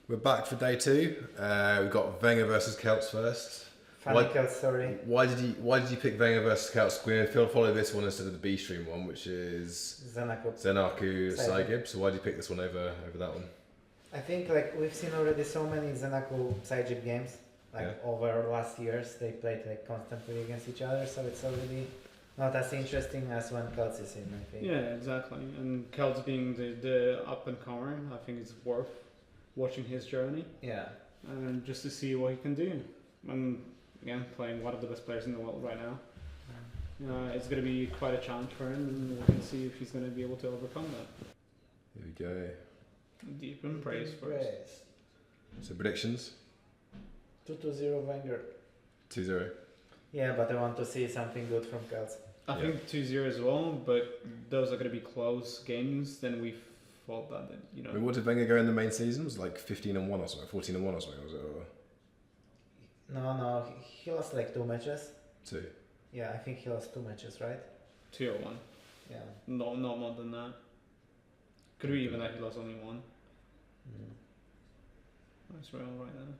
We're back for day 2. We've got vengeuR versus Keltz first. Funny Keltz story. Why did you pick vengeuR versus Keltz? We're going to follow this one instead of the B stream one, which is Zenaku Saigib. So why did you pick this one over that one? I think like we've seen already so many Zenaku Saigib games. Over last years, they played like constantly against each other, so it's already not as interesting as when Keltz is in, I think. Yeah, exactly. And Keltz being the up and comer, I think it's worth watching his journey. Yeah. And just to see what he can do. And again, playing one of the best players in the world right now. It's going to be quite a challenge for him, and we can see if he's going to be able to overcome that. Here we go. Deep in praise first. So predictions? 2-0 vengeuR. 2-0. Yeah, but I want to see something good from Keltz. I think 2-0 as well, but those are going to be close games. Then we thought that, you know. I mean, what did vengeuR go in the main season? Was it like 15-1 or something? 14-1 or something? Was it? Or? No, he lost like 2 matches. 2. Yeah, I think he lost 2 matches, right? 2 or 1. Yeah. No, not more than that. Could be even that he lost only 1. That's real right there.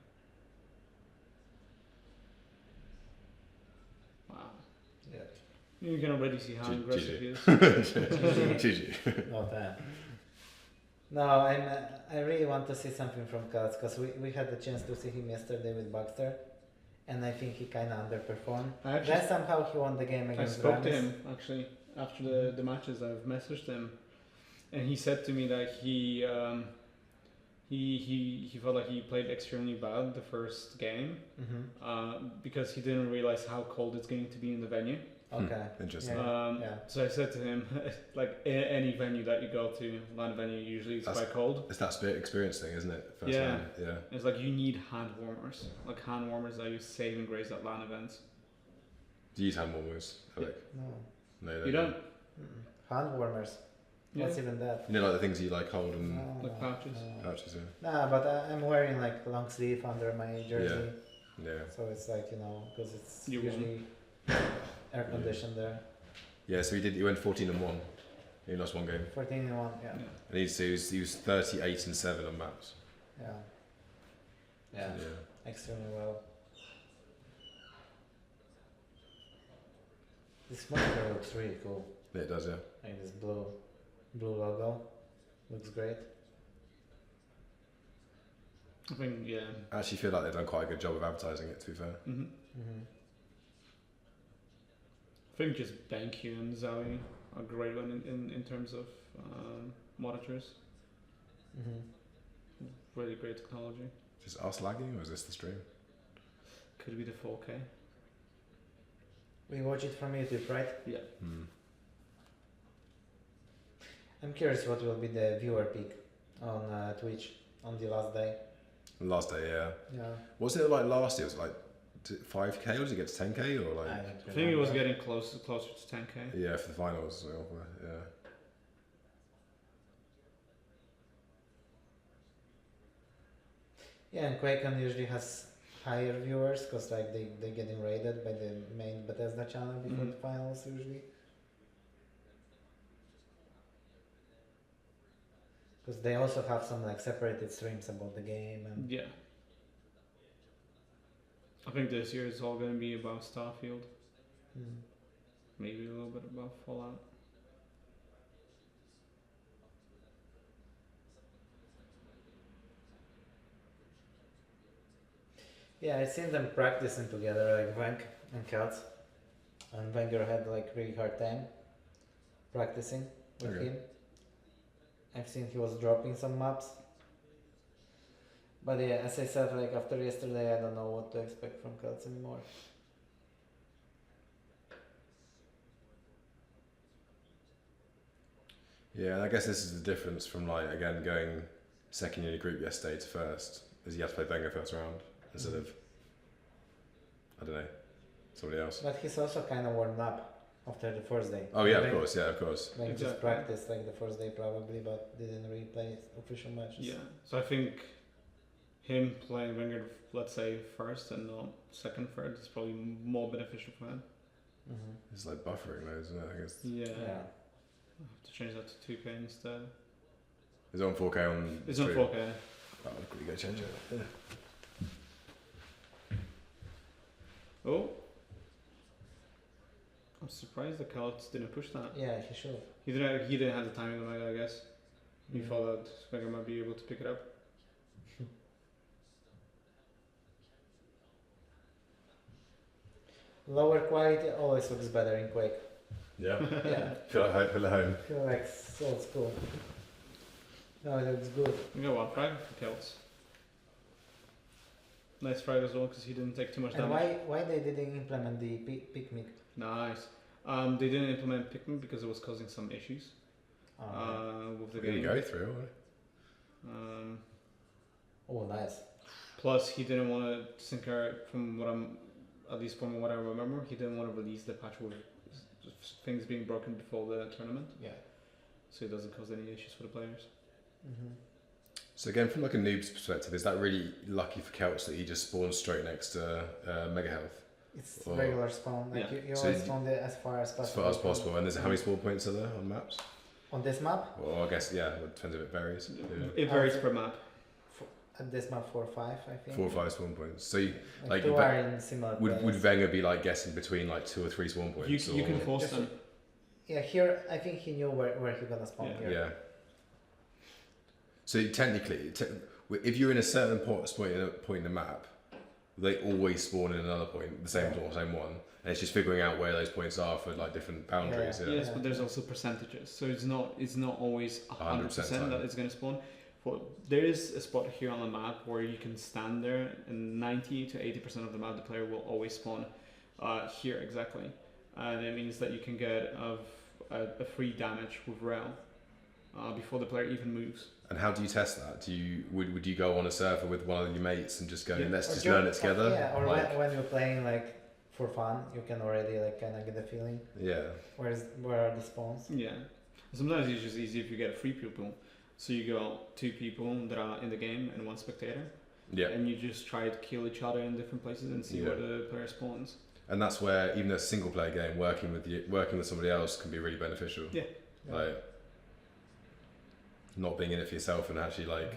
Wow. Yeah. You can already see how aggressive he is. GG. Not bad. No, I really want to see something from Keltz because we had the chance to see him yesterday with Baxter, and I think he kind of underperformed. Then somehow he won the game against I spoke to him actually after the matches. I've messaged him, and he said to me that he felt like he played extremely bad the first game because he didn't realize how cold it's going to be in the venue. Okay. Interesting. So I said to him, like any venue that you go to, LAN venue usually it's quite cold. It's that experience thing, isn't it? First yeah. It's like you need hand warmers, like hand warmers that you saving grace at LAN events. Do you use hand warmers? No, you don't. Hand warmers. What's even that? You know, like the things you like hold and like pouches. Pouches, yeah. Nah, but I'm wearing like long sleeve under my jersey. Yeah. So it's like, you know, because it's you usually air conditioned there. Yeah, so he went 14-1. He lost 1 game. 14-1, yeah. And he was 38-7 on maps. Yeah. Extremely well. This monitor looks really cool. Yeah, it does, yeah. Like this blue logo. Looks great. I think, yeah. I actually feel like they've done quite a good job of advertising it, to be fair. I think just vengeuR and Zowie are great one in terms of monitors. Really great technology. Just us lagging, or is this the stream? Could be the 4K. We watch it from YouTube, right? Yeah. I'm curious what will be the viewer peak on Twitch on the last day. Last day, yeah. Yeah. Wasn't it like last year? Was it like 5K, or did it get to 10K, or like? I think it was getting closer to 10K. Yeah, for the finals. Yeah. Yeah, and QuakeCon usually has higher viewers because like they're getting rated by the main Bethesda channel before the finals usually. Because they also have some like separated streams about the game and yeah. I think this year it's all going to be about Starfield. Maybe a little bit about Fallout. yeah, I've seen them practicing together, like Venk and Keltz, and vengeuR had like really hard time practicing with him. I've seen he was dropping some maps. But yeah, as I said, like after yesterday, I don't know what to expect from Keltz anymore. Yeah, and I guess this is the difference from like, again, going second in your group yesterday to first, is you have to play vengeuR first round instead of, I don't know, somebody else. But he's also kind of warmed up after the first day. Oh yeah, of course. Like just practiced like the first day probably, but didn't really play official matches. Yeah, so I think him playing vengeuR, let's say first and not second, third, is probably more beneficial for him. It's like buffering loads, isn't it? I guess. Yeah. I have to change that to 2K instead. Is it on 4K on It's stream? on 4K. I'll quickly go change it. Yeah. Oh. I'm surprised the Keltz didn't push that. Yeah, he should. He didn't have the timing on the Mega, I guess. He Mm. thought that vengeuR might be able to pick it up. Lower quality always looks better in Quake. Yeah. Yeah, Feel at home. feel like so cool. No, it looks good. We got one frag for Keltz. Nice frag as well because he didn't take too much And damage. why they didn't implement the picnic? Nice. They didn't implement Pikmin because it was causing some issues with the We're game. gonna go through, aren't Oh, nice. Plus, he didn't want to sinker from what I remember. He didn't want to release the patch with things being broken before the tournament, Yeah. so it doesn't cause any issues for the players. Mm-hmm. So again, from like a noob's perspective, is that really lucky for Keltz that he just spawns straight next to Mega Health It's Or- regular spawn. Like Yeah. you So always you- spawn it as far as as possible. far as possible? And there's how many spawn points are there on maps? On this map, Well, I guess yeah, it depends if it varies. Yeah. It varies per map. at this map 4 or 5, I think. 4 or 5 spawn points. So you, like, two va- are in similar would places. vengeurR be like guessing between like 2 or 3 spawn points? You can force Just- them. Yeah, here I think he knew where he gonna spawn Yeah. here. Yeah. So technically, if you're in a certain point in the map, they always spawn in another point, the same one, and it's just figuring out where those points are for like different boundaries. Yeah. Yes, Yeah. but there's also percentages, so it's not always 100% time. that it's going to spawn. There is a spot here on the map where you can stand there, and 90 to 80% of the map the player will always spawn here exactly, and it means that you can get a free damage with rail before the player even moves. And how do you test that? Would you go on a server with one of your mates and just go, Yeah. let's Or just ju- learn it together? Yeah, or like, when you're playing like for fun, you can already like kind of get a feeling yeah. where are the spawns. Yeah. Sometimes it's just easy if you get free people. So you got 2 people that are in the game and 1 spectator, Yeah. and you just try to kill each other in different places and see Yeah. where the player spawns. And that's where even a single player game, working with somebody else can be really beneficial. Yeah. Like not being in it for yourself and actually like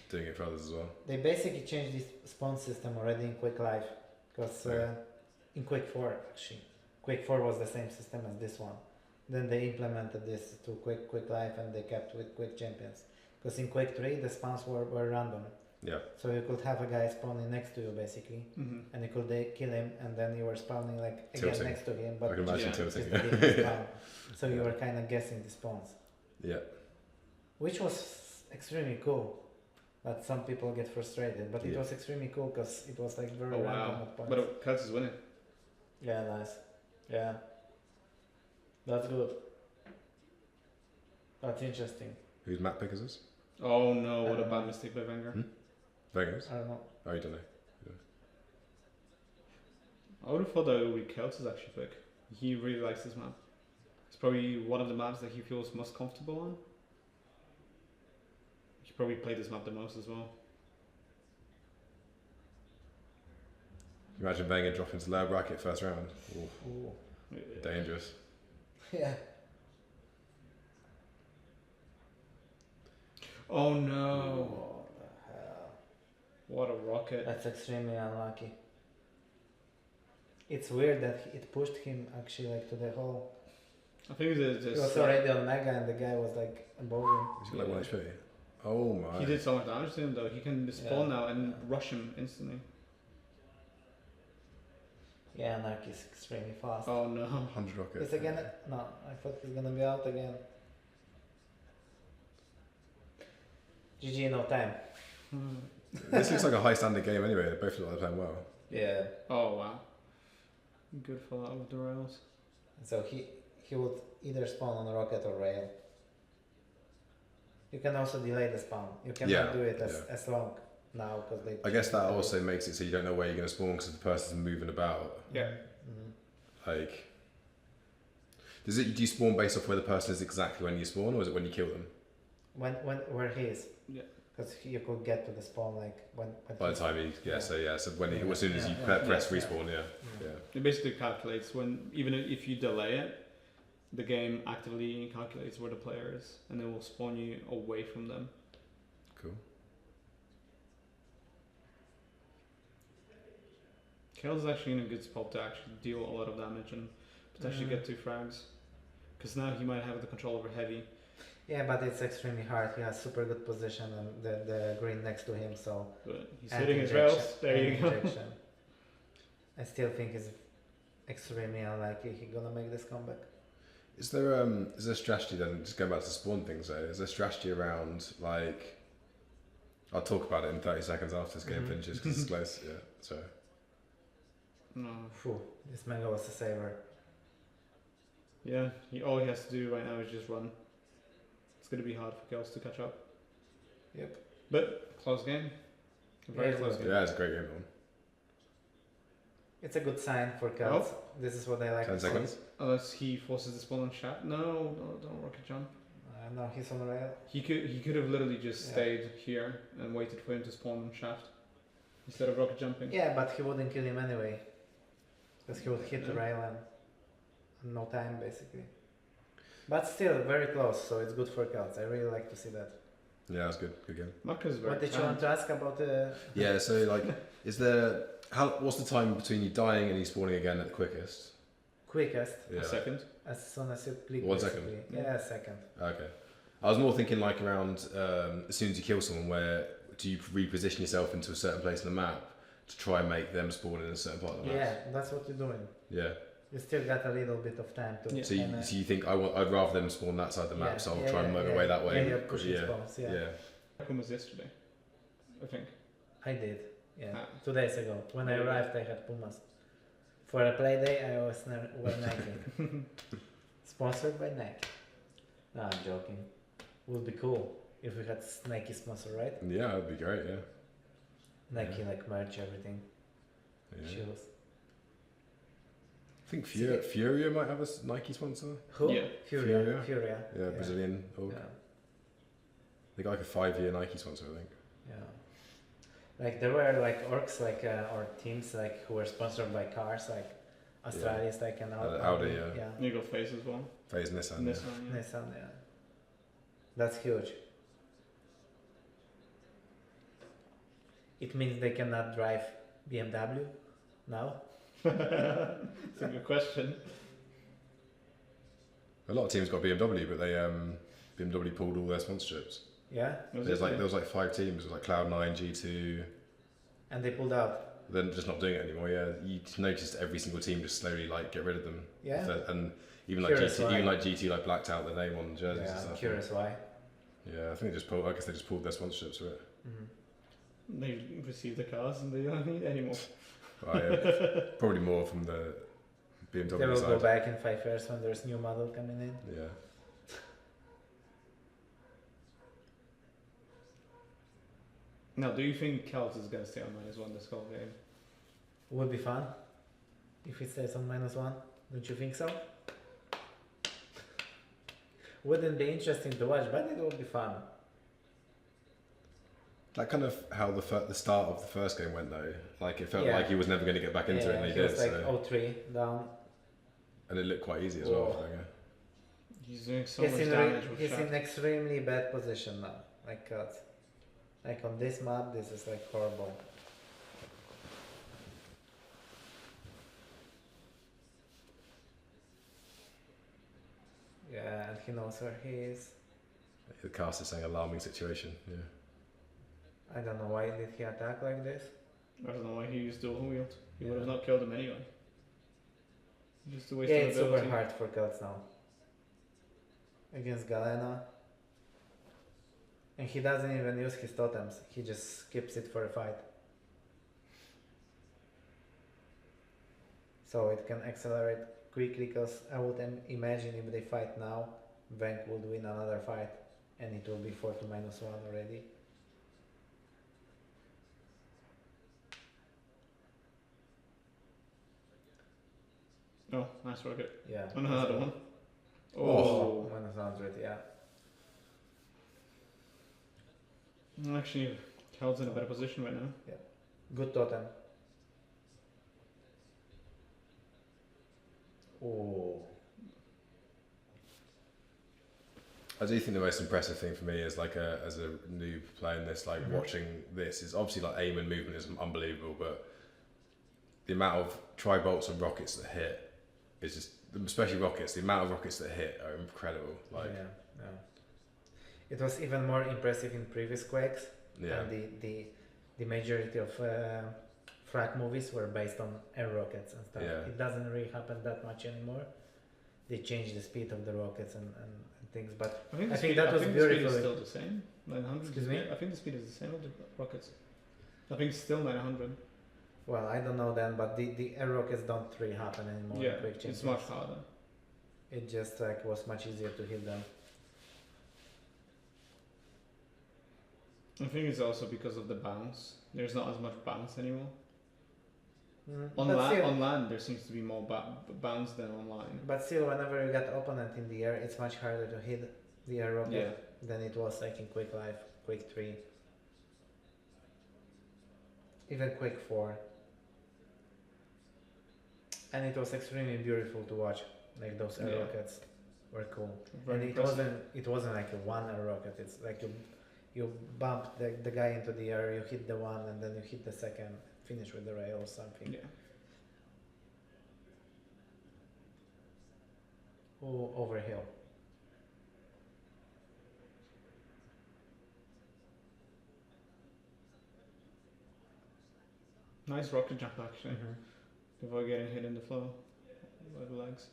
doing it for others as well. They basically changed this spawn system already in Quake Live, because in Quake 4 actually, Quake 4 was the same system as this one. Then they implemented this to Quake Live, and they kept with Quake Champions. Because in Quake 3 the spawns were random. Yeah. So you could have a guy spawning next to you basically, and you could kill him, and then you were spawning like again Tilting. next to him, but I can imagine Yeah. tilting. just a different spawn. So you were kind of guessing the spawns, Yeah. which was extremely cool. But some people get frustrated, but it Yeah. was extremely cool because it was like very Oh random wow! at points. But Keltz is winning. Yeah, nice. Yeah, that's good. That's interesting. Whose map pick is this? Oh no! What a bad mistake by vengeurR. Vegas? I don't know. Oh, you don't know. I would have thought that it would be Keltz's actually pick. He really likes this map. It's probably one of the maps that he feels most comfortable on. He probably played this map the most as well. You imagine vengeurR dropping to lower bracket first round. Ooh, Ooh. dangerous. Yeah. Oh no! What the hell? What a rocket! That's extremely unlucky. It's weird that it pushed him actually like to the hole. I think He was already on Mega and the guy was like above him. He's got like 1 HP. Oh my. he did so much damage to him though. He can spawn Yeah. now and rush him instantly. Yeah, Nark is extremely fast. Oh no! 100 rocket. It's again. No, I thought he's gonna be out again. GG, no time. This looks like a high standard game anyway. They both look like they're playing well. Yeah. Oh wow! Good for that with the rails. So he would either spawn on a rocket or rail. You can also delay the spawn. You cannot Yeah, do it yeah. as long now because they. I guess that also makes it so you don't know where you're going to spawn because the person's moving about. Yeah. Mhm. Like, do you spawn based off where the person is exactly when you spawn, or is it when you kill them? When where he is. Yeah. Because you could get to the spawn like when By the he's- time so when Yeah. as soon as you Yeah. press Yeah. respawn, yeah. Yeah. It basically calculates when, even if you delay it, the game actively calculates where the player is, and it will spawn you away from them. Cool. Keltz is actually in a good spot to actually deal a lot of damage and potentially get 2 frags. Because now he might have the control over heavy. Yeah, but it's extremely hard. He has super good position and the green next to him, so. But he's hitting his rails. There you go. I still think it's extremely unlikely he's gonna make this comeback. Is there strategy then? Just going back to the spawn things though. Is there strategy around like? I'll talk about it in 30 seconds after this game finishes because it's close. Yeah. So. No. Phew, this mega was a saver. Yeah, all he has to do right now is just run. It's going to be hard for Keltz to catch up. Yep. But close game. Very close game. Yeah, it's a great game. It's a good sign for Keltz. This is what I like 10 to see. seconds. Unless he forces the spawn on shot. No, don't rocket jump. No, he's on rail. He could have literally just stayed here and waited for him to spawn on shaft instead of rocket jumping. Yeah, but he wouldn't kill him anyway. Because he would hit the rail and no time basically. But still, very close, so it's good for Keltz. I really like to see that. Yeah, that's good. Good game. Marcus is very What did you want to ask about the... Yeah, so like, what's the time between you dying and you spawning again at the quickest? Quickest? Yeah. A second. As soon as you click. 1 second? basically. Yeah, a second. Okay. I was more thinking like around as soon as you kill someone, where do you reposition yourself into a certain place on the map to try and make them spawn in a certain part of the map? Yeah, that's what you're doing. Yeah. You still got a little bit of time to... Yeah. So you think I'd rather them spawn that side of the map, so I'll try and mow away that way. Yeah, push spawns, yeah. QuakeCon was yesterday, I think. I did, yeah. Ah. 2 days ago. When I arrived, I had Pumas. For a play day, I always wear Nike. Sponsored by Nike. No, I'm joking. Would be cool if we had Nike sponsor, right? Yeah, that'd be great. Yeah. Nike like merch, everything. Yeah. Shoes. I think Furia might have a Nike sponsor. Who? Yeah. Furia. Yeah, Brazilian org. Yeah. They got like a 5-year Nike sponsor, I think. Yeah. Like there were like orgs like or teams like who were sponsored by cars like Australis like an Audi, yeah. You got FaZe as well. FaZe Nissan. Nissan, yeah. Nissan, yeah. That's huge. It means they cannot drive BMW now. It's a good question. A lot of teams got BMW, but they BMW pulled all their sponsorships. Yeah. There was like 5 teams. It was like Cloud9, G2. And they pulled out. They're just not doing it anymore. Yeah, you noticed every single team just slowly like get rid of them. Yeah. And even like Curious GT, why. even like GT like blacked out their name on jerseys Yeah, and I'm stuff. curious why. Yeah, I think they just pulled. I guess they just pulled their sponsorships for it. Mm-hmm. They received the cars and they don't need it anymore. Probably more from the BMW They will side. go back in 5 years when there's new model coming in. Yeah. Now, do you think Keltz is going to stay on -1 this whole game? Would be fun if it stays on -1. Don't you think so? Wouldn't be interesting to watch, but it would be fun. That kind of how the start of the first game went though. Like it felt Yeah. like he was never going to get back into it, and he he did. was like So. 0-3 down. And it looked quite easy as well. Oh. For Wenger. He's doing so He's much in damage with he's shot. in extremely bad position now. Like like on this map, this is like horrible. Yeah, and he knows where he is. The cast is saying alarming situation. Yeah. I don't know why did he attack like this. I don't know why he used dual wield. He would have Yeah. not killed him anyway. Just a waste Yeah, of it's ability. super hard for Keltz now. Against Galena. And he doesn't even use his totems, he just skips it for a fight. So it can accelerate quickly, because I would imagine if they fight now, Venk would win another fight and it will be 4 to -1 already. Oh, nice rocket. Yeah. Another one. Oh, -100, yeah. Actually, Keltz in a better position right now. Good totem. Oh. I do think the most impressive thing for me is like as a noob playing this, like watching this is obviously like aim and movement is unbelievable, but the amount of tri-bolts and rockets that hit is just, especially rockets, the amount of rockets that hit are incredible. Like, yeah. It was even more impressive in previous Quakes. yeah, And the majority of frag movies were based on air rockets and stuff. Yeah. It doesn't really happen that much anymore. They changed the speed of the rockets and things, but I think, I the think speed, that I was think the speed is beautiful. still the same. 900. Excuse me? I think the speed is the same of the rockets. I think it's still 900. well, I don't know then, but the air rockets don't really happen anymore. Yeah, in Quake it's Championship. much harder. It just like was much easier to hit them. I think it's also because of the bounce. There's not as much bounce anymore. On But land, still- on land, there seems to be more bounce than online. But still, whenever you got opponent in the air, it's much harder to hit the air rocket Yeah. than it was like in Quake Live, Quake 3, even Quake 4. And it was extremely beautiful to watch. Like those air Yeah. rockets were cool. Very And impressive. it wasn't like a one air rocket. It's like you bump the guy into the air, you hit the one, and then you hit the second, finish with the rail or something. Yeah. Oh, over hill. Nice rocket jump actually. Mhm. Before getting hit in the floor by the legs.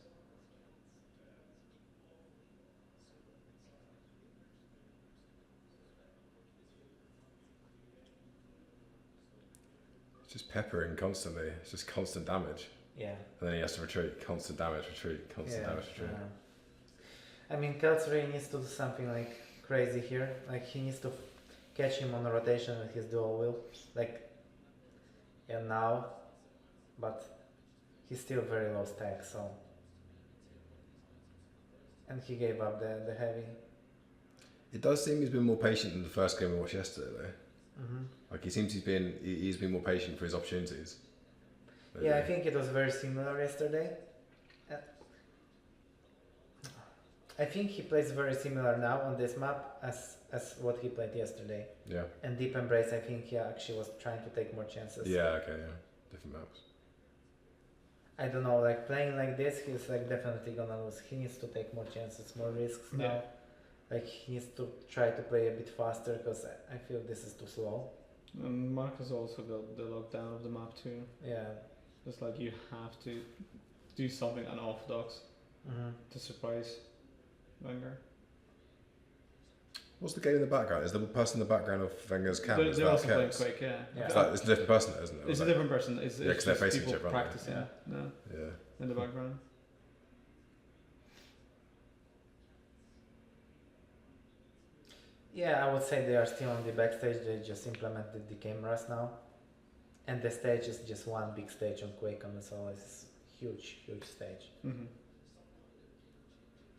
it's just peppering constantly. It's just constant damage. Yeah. And then he has to retreat, constant damage, retreat, constant damage, retreat. I mean, Keltz really needs to do something like crazy here. Like he needs to catch him on a rotation with his dual wheel. Like, yeah, now, but he's still very low stack, so. And he gave up the heavy. It does seem he's been more patient than the first game we watched yesterday, though. Mm-hmm. Like he seems he's been more patient for his opportunities. Maybe. Yeah, I think it was very similar yesterday. I think he plays very similar now on this map as what he played yesterday. Yeah. And Deep Embrace, I think he actually was trying to take more chances. Yeah. Okay. Yeah. Different maps. I don't know, like playing like this, he's like definitely gonna lose. He needs to take more chances, more risks now. Yeah. Like he needs to try to play a bit faster because I feel this is too slow. And Mark has also got the lockdown of the map too. Yeah. It's like you have to do something unorthodox Mm-hmm. to surprise vengeuR. What's the game in the background? Is the person in the background of vengeur's cam? Is They're that also playing Keltz? Quake, yeah. Yeah. It's a different person, isn't it? It's a different person. It's, Yeah, 'cause it's they're just facing people each other, aren't they? practicing Yeah. no, Yeah. in the background. Yeah, I would say they are still on the backstage. They just implemented the cameras now, and the stage is just one big stage on QuakeCon as well. It's huge stage. Mm-hmm.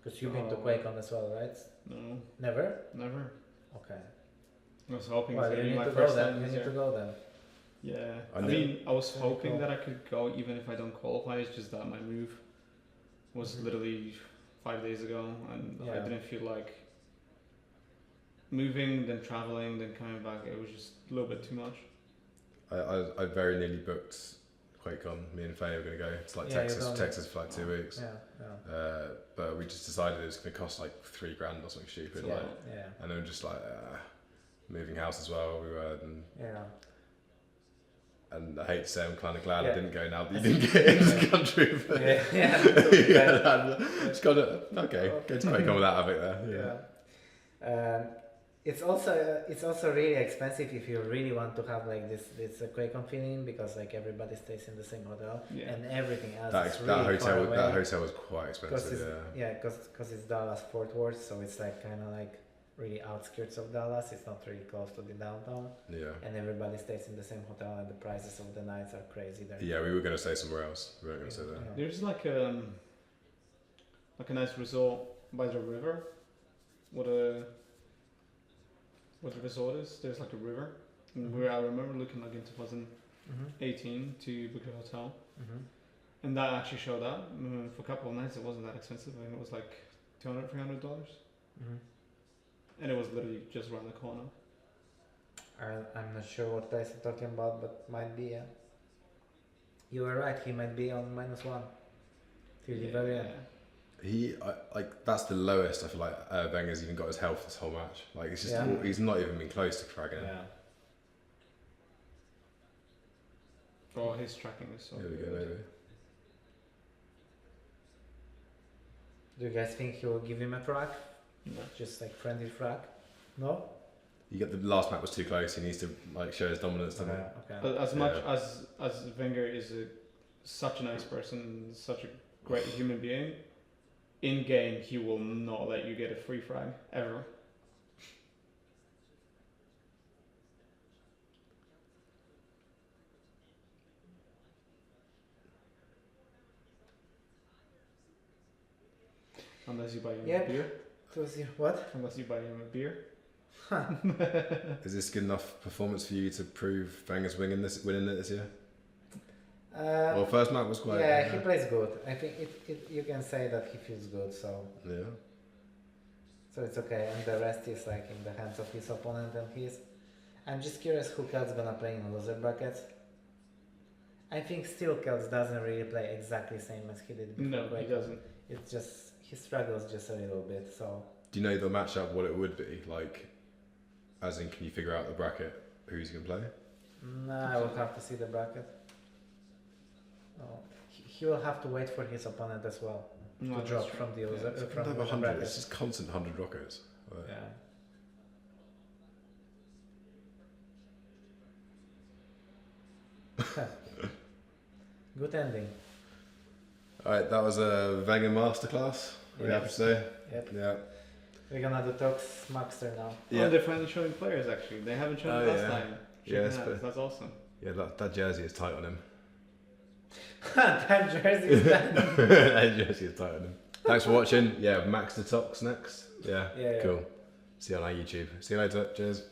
Because you've been to Oh. QuakeCon as well, right? No, Never. never. Okay. I was hoping Well, it's you gonna be need my to go first then. time You this need year. to go then. Yeah, I I know. mean, I was Very hoping cool. that I could go even if I don't qualify. It's just that my move was Mhm. literally 5 days ago, and I Yeah. didn't feel like moving, then traveling, then coming back. It was just a little bit too much. I very nearly booked QuakeCon. Me and Faye were going to go to like Yeah, you're Texas, going. Texas for like 2 weeks. Yeah. But we just decided it was going to cost like $3,000 or something stupid. Yeah. Like, Yeah. and then just like moving house as well. We were, Yeah. and I hate to say I'm kind of glad Yeah. I didn't go now that you didn't get into the country. But Yeah. yeah, it's got to, okay, go to QuakeCon without having it there. Yeah. It's also really expensive if you really want to have like this QuakeCon feeling, because like everybody stays in the same hotel Yeah. and everything else That is really far away. that hotel was quite Because expensive. Yeah. because it's Dallas Fort Worth, so it's like kind of like really outskirts of Dallas. It's not really close to the downtown, Yeah. and everybody stays in the same hotel, and the prices of the nights are crazy there. Yeah, we were going to stay somewhere else. We weren't going to stay there. Yeah. There's like a nice resort by the river. What the resort is? There's like a river, and Mhm. where I remember looking like in 2018 Mm-hmm. to book a hotel. Mm-hmm. And that actually showed up. For a couple of nights, it wasn't that expensive. I think it was like $200, $300. Mm-hmm. And it was literally just around the corner. I'm not sure what place you're talking about, but might be, yeah. You were right. He might be on -1 till the very end. Like that's the lowest I feel like Wenger's even got his health this whole match. Like it's just Yeah. he's not even been close to fragging it. Yeah. Oh, his tracking is so Here we good. go, maybe. Do you guys think he will give him a frag? No. Just like friendly frag? No? You get the last map was too close. He needs to like show his dominance, doesn't he? Okay. But as much Yeah. as vengeurR is such a nice person, such a great human being, in game he will not let you get a free frag ever. Unless you buy him Yep. a beer. It was your what? Unless you buy him a beer. Is this good enough performance for you to prove Wenger's winning it this year? Well, first map was quite. Yeah, he plays good. I think you can say that he feels good, so Yeah. it's okay. And the rest is like in the hands of his opponent and his. I'm just curious who Keltz gonna play in loser brackets. I think still Keltz doesn't really play exactly same as he did before. No, he QuakeCon. doesn't. It's just he struggles just a little bit. So Do you know the matchup? What it would be like? As in, can you figure out the bracket? Who's gonna play? I will have to see the bracket. Oh, he will have to wait for his opponent as well No, to that's drop true. from the Yeah. loser It's from have the 100. bracket. It's just constant 100 rockets. Right. Yeah. Good ending. All right, that was a Wenger masterclass. What do you have to say? Yep. Yeah. We're gonna do Tox Maxter now. Oh, they're finally showing players actually. They haven't shown it last time. Check Yes, it out. but- That's awesome. Yeah, that jersey is tight on him. That jersey is done. That jersey is tight on him. Thanks for watching. Yeah, Max the Tox next. Yeah, Yeah. cool. See you on our YouTube. See you later. Cheers.